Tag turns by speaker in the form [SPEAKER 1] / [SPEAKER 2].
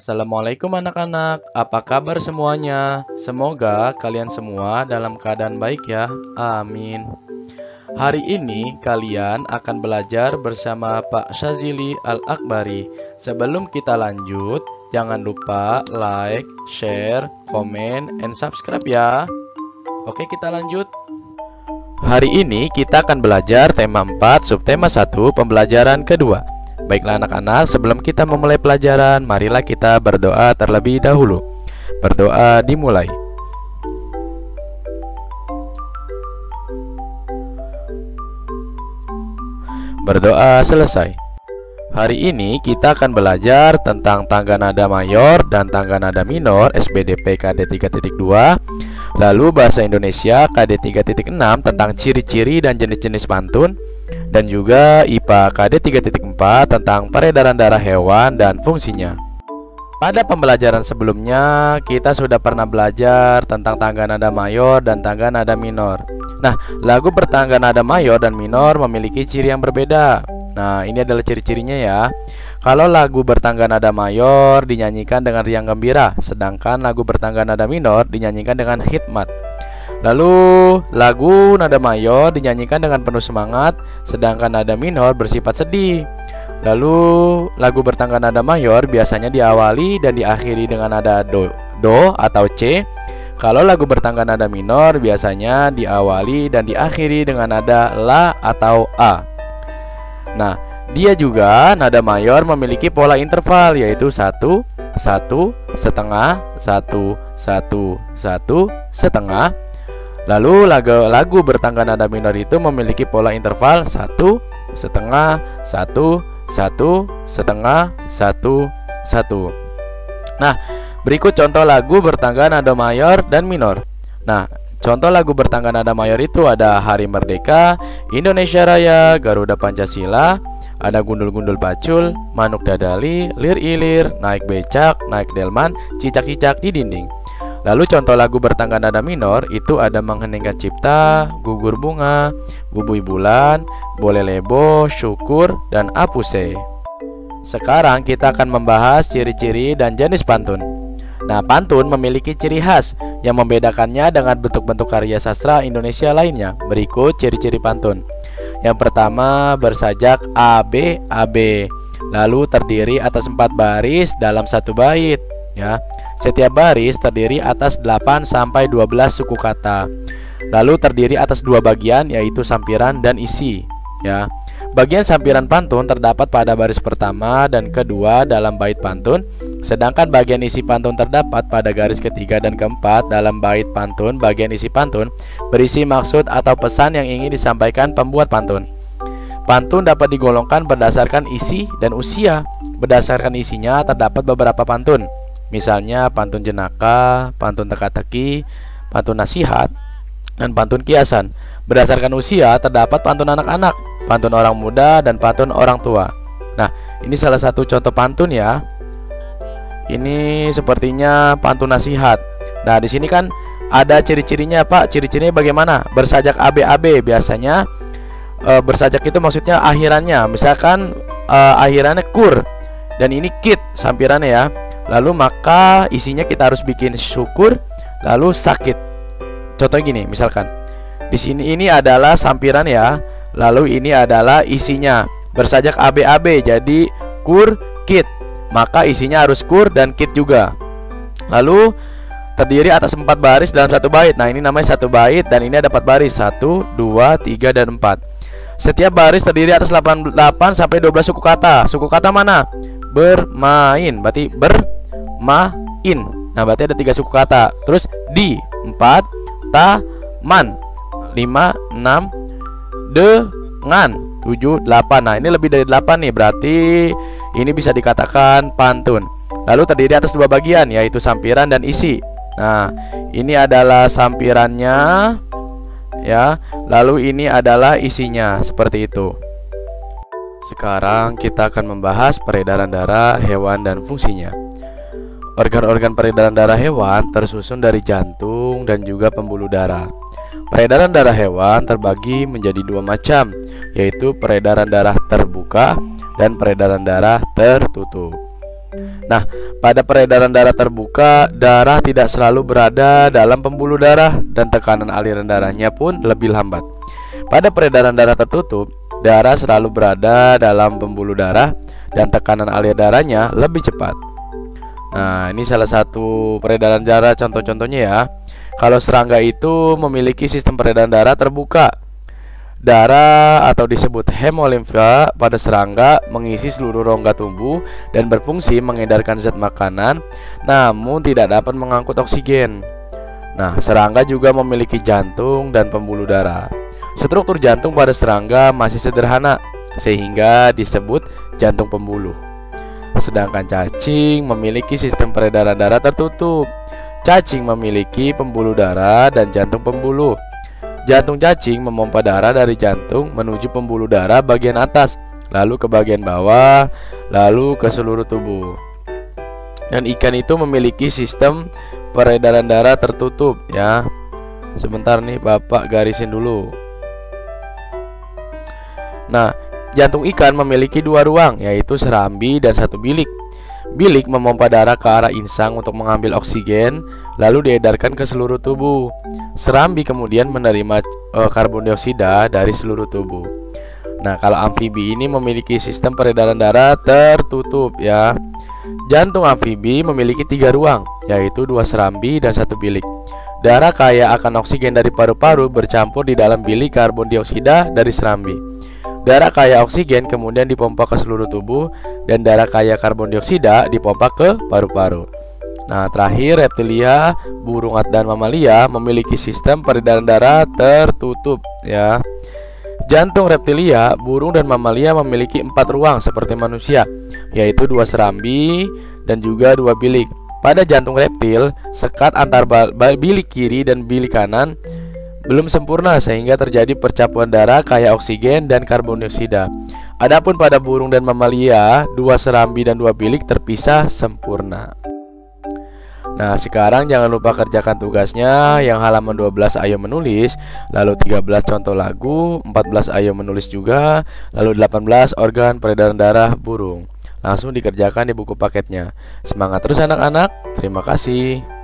[SPEAKER 1] Assalamualaikum anak-anak, apa kabar semuanya? Semoga kalian semua dalam keadaan baik ya, amin. Hari ini kalian akan belajar bersama Pak Syazili Al-Akbari. Sebelum kita lanjut, jangan lupa like, share, komen, and subscribe ya. Oke, kita lanjut. Hari ini kita akan belajar tema 4, subtema 1, pembelajaran kedua. Baiklah anak-anak, sebelum kita memulai pelajaran, marilah kita berdoa terlebih dahulu. Berdoa dimulai. Berdoa selesai. Hari ini kita akan belajar tentang tangga nada mayor dan tangga nada minor SBDP KD 3.2, lalu bahasa Indonesia KD 3.6 tentang ciri-ciri dan jenis-jenis pantun, dan juga IPA KD 3.4 tentang peredaran darah hewan dan fungsinya. Pada pembelajaran sebelumnya kita sudah pernah belajar tentang tangga nada mayor dan tangga nada minor. Nah, lagu bertangga nada mayor dan minor memiliki ciri yang berbeda. Nah, ini adalah ciri-cirinya ya. Kalau lagu bertangga nada mayor dinyanyikan dengan riang gembira, sedangkan lagu bertangga nada minor dinyanyikan dengan hikmat. Lalu lagu nada mayor dinyanyikan dengan penuh semangat, sedangkan nada minor bersifat sedih. Lalu lagu bertangga nada mayor biasanya diawali dan diakhiri dengan nada do atau C. Kalau lagu bertangga nada minor biasanya diawali dan diakhiri dengan nada la atau a. Nah, dia juga nada mayor memiliki pola interval, yaitu 1, 1, setengah, 1, 1, 1, setengah. Lalu lagu bertangga nada minor itu memiliki pola interval 1, setengah, 1, 1, setengah, 1, 1. Nah, berikut contoh lagu bertangga nada mayor dan minor. Nah, contoh lagu bertangga nada mayor itu ada Hari Merdeka, Indonesia Raya, Garuda Pancasila, ada Gundul-gundul pacul, Manuk dadali, Lir-ilir, Naik becak, Naik delman, Cicak-cicak di dinding. Lalu contoh lagu bertangga nada minor itu ada Mengheningkan Cipta, Gugur Bunga, Bubui Bulan, Boleh Lebo, Syukur, dan Apuse. Sekarang kita akan membahas ciri-ciri dan jenis pantun. Nah, pantun memiliki ciri khas yang membedakannya dengan bentuk-bentuk karya sastra Indonesia lainnya. Berikut ciri-ciri pantun. Yang pertama, bersajak AB, AB, lalu terdiri atas 4 baris dalam satu bait ya. Setiap baris terdiri atas 8 sampai 12 suku kata. Lalu terdiri atas 2 bagian, yaitu sampiran dan isi ya. Bagian sampiran pantun terdapat pada baris pertama dan kedua dalam bait pantun, sedangkan bagian isi pantun terdapat pada garis ketiga dan keempat dalam bait pantun. Bagian isi pantun berisi maksud atau pesan yang ingin disampaikan pembuat pantun. Pantun dapat digolongkan berdasarkan isi dan usia. Berdasarkan isinya terdapat beberapa pantun, misalnya pantun jenaka, pantun teka-teki, pantun nasihat, dan pantun kiasan. Berdasarkan usia terdapat pantun anak-anak, pantun orang muda, dan pantun orang tua. Nah, ini salah satu contoh pantun ya. Ini sepertinya pantun nasihat. Nah, di sini kan ada ciri-cirinya, Pak. Ciri-cirinya bagaimana? Bersajak AB-AB. Biasanya bersajak itu maksudnya akhirannya. Misalkan akhirannya kur, dan ini kit sampirannya ya. Lalu maka isinya kita harus bikin syukur, lalu sakit. Contohnya gini, misalkan di sini ini adalah sampiran ya, lalu ini adalah isinya. Bersajak AB-AB, jadi kur, kit. Maka isinya harus kur dan kit juga. Lalu terdiri atas 4 baris dalam satu bait. Nah, ini namanya satu bait dan ini ada 4 baris, 1, 2, 3, dan 4. Setiap baris terdiri atas 8 sampai 12 suku kata. Suku kata mana? Bermain, berarti bermain. Nah, berarti ada 3 suku kata. Terus di 4, taman 5, 6, dengan 7, 8. Nah, ini lebih dari 8 nih, berarti ini bisa dikatakan pantun. Lalu terdiri atas 2 bagian, yaitu sampiran dan isi. Nah, ini adalah sampirannya ya. Lalu ini adalah isinya, seperti itu. Sekarang kita akan membahas peredaran darah hewan dan fungsinya. Organ-organ peredaran darah hewan tersusun dari jantung dan juga pembuluh darah. Peredaran darah hewan terbagi menjadi 2 macam, yaitu peredaran darah terbuka dan peredaran darah tertutup. Nah, pada peredaran darah terbuka, darah tidak selalu berada dalam pembuluh darah dan tekanan aliran darahnya pun lebih lambat. Pada peredaran darah tertutup, darah selalu berada dalam pembuluh darah dan tekanan alir darahnya lebih cepat. Nah, ini salah satu peredaran darah contoh-contohnya ya. Kalau serangga itu memiliki sistem peredaran darah terbuka. Darah atau disebut hemolimfa pada serangga mengisi seluruh rongga tubuh dan berfungsi mengedarkan zat makanan, namun tidak dapat mengangkut oksigen. Nah, serangga juga memiliki jantung dan pembuluh darah. Struktur jantung pada serangga masih sederhana, sehingga disebut jantung pembuluh. Sedangkan cacing memiliki sistem peredaran darah tertutup. Cacing memiliki pembuluh darah dan jantung pembuluh. Jantung cacing memompa darah dari jantung menuju pembuluh darah bagian atas, lalu ke bagian bawah, lalu ke seluruh tubuh. Dan ikan itu memiliki sistem peredaran darah tertutup ya. Sebentar nih Bapak garisin dulu. Nah, jantung ikan memiliki dua ruang, yaitu serambi dan satu bilik. Bilik memompa darah ke arah insang untuk mengambil oksigen, lalu diedarkan ke seluruh tubuh. Serambi kemudian menerima karbon dioksida dari seluruh tubuh. Nah, kalau amfibi ini memiliki sistem peredaran darah tertutup ya. Jantung amfibi memiliki tiga ruang, yaitu dua serambi dan satu bilik. Darah kaya akan oksigen dari paru-paru bercampur di dalam bilik karbon dioksida dari serambi. Darah kaya oksigen kemudian dipompa ke seluruh tubuh, dan darah kaya karbon dioksida dipompa ke paru-paru. Nah, terakhir reptilia, burung dan mamalia memiliki sistem peredaran darah tertutup ya. Jantung reptilia, burung dan mamalia memiliki 4 ruang seperti manusia, yaitu 2 serambi dan juga 2 bilik. Pada jantung reptil, sekat antar bilik kiri dan bilik kanan belum sempurna sehingga terjadi percabulan darah kaya oksigen dan karbon dioksida. Adapun pada burung dan mamalia, 2 serambi dan 2 bilik terpisah sempurna. Nah, sekarang jangan lupa kerjakan tugasnya. Yang halaman 12 ayo menulis, lalu 13 contoh lagu, 14 ayo menulis juga, lalu 18 organ peredaran darah burung. Langsung dikerjakan di buku paketnya. Semangat terus anak-anak. Terima kasih.